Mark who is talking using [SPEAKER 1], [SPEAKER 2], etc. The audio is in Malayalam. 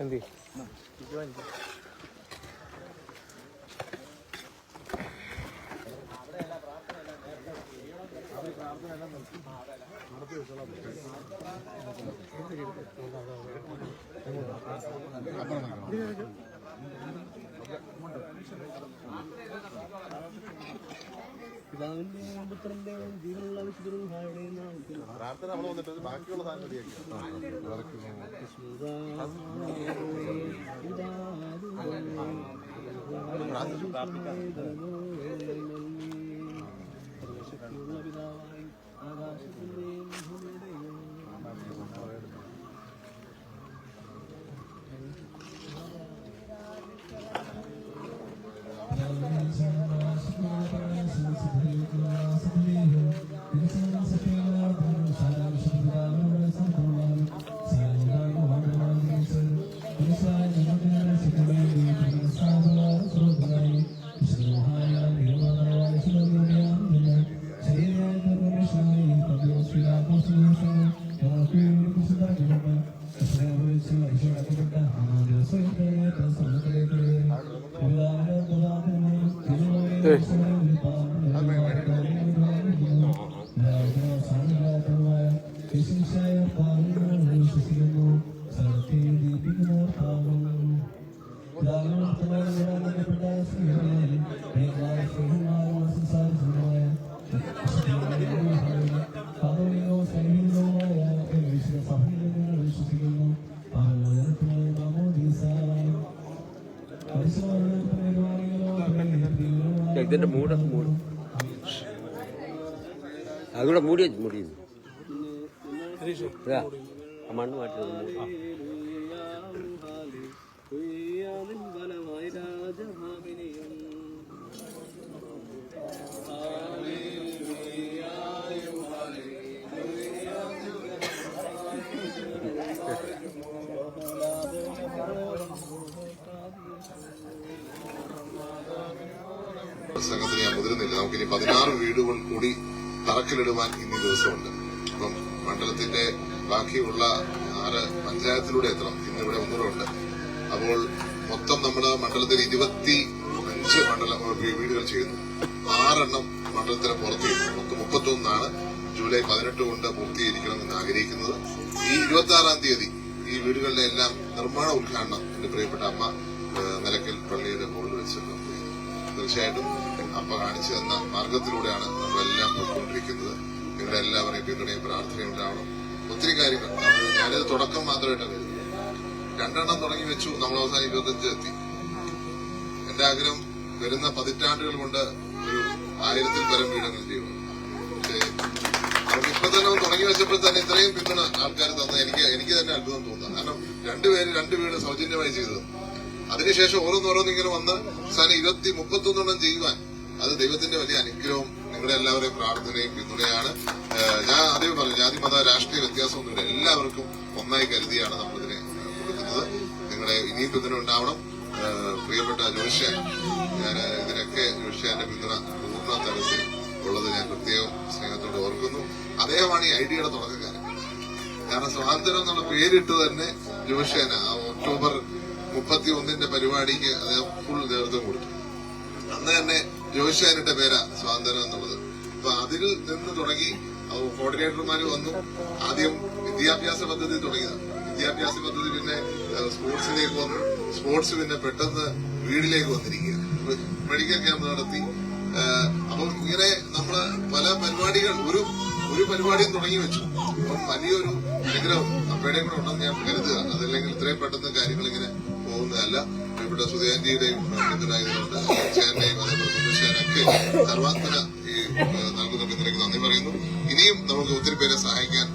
[SPEAKER 1] എന്തി
[SPEAKER 2] പിതാവിന്റെയും പുത്രന്റെയും ജീവനുള്ള
[SPEAKER 3] പ്രാർത്ഥന നമ്മൾ വന്നിട്ട് ബാക്കിയുള്ള സാധനം
[SPEAKER 2] ശക്തിയുള്ള പിതാവായി ആകാശത്തിന്റെയും ഭൂമിയുടെയും
[SPEAKER 1] ഇതിന്റെ മൂടൊക്കെ മൂടും അതുകൂടെ മൂടി മണ്ണ് മാറ്റി
[SPEAKER 3] പ്രസംഗത്തിന് ഞാൻ മുതിരുന്നില്ല. നമുക്കിനി 16 വീടുകൾ കൂടി തറക്കല്ലിടുവാൻ ഇന്നീ ദിവസമുണ്ട്. അപ്പം മണ്ഡലത്തിന്റെ ബാക്കിയുള്ള 6 പഞ്ചായത്തിലൂടെ എത്തണം. ഇന്നിവിടെ ഒന്നുകൂടെ. അപ്പോൾ മൊത്തം നമ്മുടെ മണ്ഡലത്തിൽ 25 വീടുകൾ ചെയ്യുന്നു. 6 മണ്ഡലത്തിന് പുറത്ത് ചെയ്യുന്നു. മൊത്തം 31 ജൂലൈ 18 കൊണ്ട് പൂർത്തീകരിക്കണമെന്ന് ആഗ്രഹിക്കുന്നത്. ഈ 26-ാം തീയതി ഈ വീടുകളുടെ എല്ലാം നിർമ്മാണ ഉദ്ഘാടനം എന്റെ പ്രിയപ്പെട്ട അമ്മ നിലയ്ക്കൽ പള്ളിയുടെ മുകളിൽ വെച്ചിട്ടുണ്ട്. തീർച്ചയായിട്ടും അമ്മ കാണിച്ചു തന്ന മാർഗത്തിലൂടെയാണ് നമ്മളെല്ലാം പോയിക്കൊണ്ടിരിക്കുന്നത്. നിങ്ങളുടെ എല്ലാവരെയും പിന്തുണയും പ്രാർത്ഥനയും ഉണ്ടാവണം. ഒത്തിരി കാര്യങ്ങൾ ഞാനിത് തുടക്കം മാത്രമായിട്ടാണ് വരുന്നത്. 2 തുടങ്ങി വെച്ചു. നമ്മൾ അവസാനം 25 എത്തി. എന്റെ ആഗ്രഹം വരുന്ന 10 കൊണ്ട് ഒരു 1000-ൽ പരം വീടുകൾ ചെയ്യണം. ഇപ്പൊ തന്നെ തുടങ്ങി വെച്ചപ്പോൾ തന്നെ ഇത്രയും പിന്തുണ ആൾക്കാർ തന്ന എനിക്ക് തന്നെ അത്ഭുതം തോന്നുന്നു. കാരണം 2 പേര് 2 വീട് സൗജന്യമായി ചെയ്തത്. അതിനുശേഷം ഓരോന്നിങ്ങനെ വന്ന് അവസാനം 31 ചെയ്യുവാൻ അത് ദൈവത്തിന്റെ വലിയ അനുഗ്രഹവും നിങ്ങളുടെ എല്ലാവരെയും പ്രാർത്ഥനയും പിന്തുണയാണ്. ഞാൻ അതേ പറഞ്ഞു, ജാതി മത രാഷ്ട്രീയ വ്യത്യാസമൊന്നുമില്ല. എല്ലാവർക്കും ഒന്നായി കരുതിയാണ് നമ്മളിതിനെ കൊടുക്കുന്നത്. നിങ്ങളുടെ ഇനിയും പിന്തുണ ഉണ്ടാവണം. പ്രിയപ്പെട്ട ജോഷ്യാൻ, ഞാൻ ഇതിനൊക്കെ ജോഷ്യാന്റെ പിന്തുണ പൂർണ്ണ തലത്തിൽ ഉള്ളത് ഞാൻ പ്രത്യേകം സ്നേഹത്തോട് ഓർക്കുന്നു. അദ്ദേഹമാണ് ഈ ഐഡിയയുടെ തുടക്കക്കാരൻ. കാരണം സ്വാതന്ത്ര്യം എന്നുള്ള പേരിട്ട് തന്നെ ജോഷ്യാന ഒക്ടോബർ 31 പരിപാടിക്ക് അദ്ദേഹം ഫുൾ നേതൃത്വം കൊടുത്തു. അന്ന് തന്നെ ജോഷ്യാനിന്റെ പേരാ സ്വാതന്ത്ര്യം എന്നുള്ളത്. അപ്പൊ അതിൽ നിന്ന് തുടങ്ങി കോർഡിനേറ്റർമാര് വന്നു. ആദ്യം വിദ്യാഭ്യാസ പദ്ധതി തുടങ്ങിയതാണ്. വിദ്യാഭ്യാസ പദ്ധതി പിന്നെ സ്പോർട്സിലേക്ക് വന്നു. സ്പോർട്സ് പിന്നെ പെട്ടെന്ന് വീടിലേക്ക് വന്നിരിക്കുക. മെഡിക്കൽ ക്യാമ്പ് നടത്തി. അപ്പം ഇങ്ങനെ നമ്മള് പല പരിപാടികൾ ഒരു പരിപാടിയും തുടങ്ങി വെച്ചു. അപ്പം വലിയൊരു അനുഗ്രഹം അമ്മയുടെയും കൂടെ ഉണ്ടെന്ന് ഞാൻ കരുതുക. അതല്ലെങ്കിൽ ഇത്രയും പെട്ടെന്ന് കാര്യങ്ങൾ ഇങ്ങനെ പോകുന്നതല്ല. ഇവിടെ സുധയാന്റിയുടെയും പിന്തുണയുന്നുണ്ട്. ചേട്ടന്റെയും അതേപോലെ ഒക്കെ സർവാത്മന ഈ നൽകുന്ന പിന്തുണയ്ക്ക് നന്ദി പറയുന്നു. ഇനിയും നമുക്ക് ഒത്തിരി പേരെ സഹായിക്കാൻ